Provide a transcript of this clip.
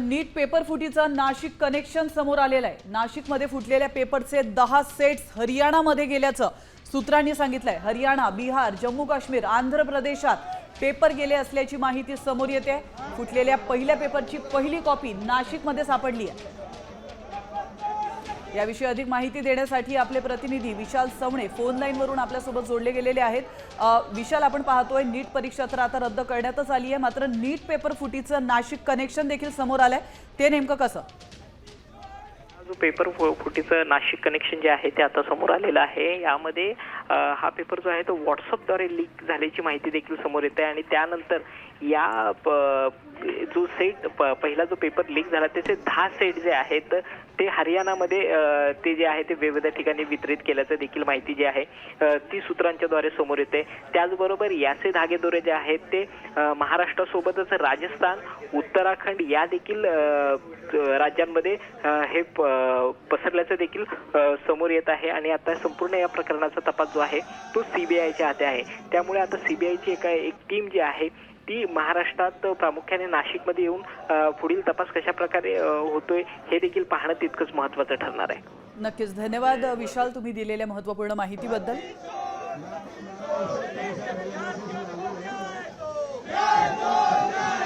नीट paper फुटीचा Nashik connection समोर आलेला आहे। नाशिकमध्ये फुटलेल्या पेपरचे 10 सेट्स हरियाणामध्ये गेल्याचं सूत्रांनी सांगितलंय। हरियाणा, बिहार, जम्मू काश्मीर, आंध्र प्रदेशात पेपर गेले असल्याची माहिती समोर येते। फुटलेल्या पहिल्या पेपरची पहिली कॉपी नाशिकमध्ये सापडली आहे। याविषयी अधिक माहिती देण्यासाठी आपले प्रतिनिधी विशाल सवणे फोन लाईन वरून आपल्यासोबत जोडले गेलेले आहेत। विशाल, आपण पाहतोय नीट परीक्षा तर आता रद्द करण्यातच आली आहे, मात्र नीट पेपर फुटीचं नाशिक कनेक्शन देखील समोर आलंय, ते नेमकं कसं? जो पेपर फुटीचं नाशिक कनेक्शन जे आहे ते आता समोर आलेलं आहे। यामध्ये हा पेपर जो आहे तो व्हॉट्सअपद्वारे लीक झाल्याची माहिती देखील समोर येते आणि त्यानंतर या जो सेट पहिला जो पेपर लीक झाला त्याचे 10 सेट जे आहेत ते हरियाणामध्ये ते जे आहे ते विविध ठिकाणी वितरित केल्याचं देखील माहिती जी आहे ती सूत्रांच्याद्वारे समोर येते। त्याचबरोबर याचे धागेदोरे जे आहेत ते महाराष्ट्रासोबतच राजस्थान, उत्तराखंड या देखील राज्यांमध्ये हे पसरल्याचं देखील समोर येत आहे आणि आता संपूर्ण या प्रकरणाचा तपास जो आहे तो सीबीआयच्या हाती आहे। त्यामुळे आता सीबीआयची एक टीम जी आहे ती महाराष्ट्रात प्रामुख्याने नाशिकमध्ये येऊन पुढील तपास कशा प्रकारे होतोय हे देखील पाहणं तितकंच महत्त्वाचं ठरणार आहे। नक्कीच, धन्यवाद विशाल तुम्ही दिलेल्या महत्त्वपूर्ण माहितीबद्दल। Yeah,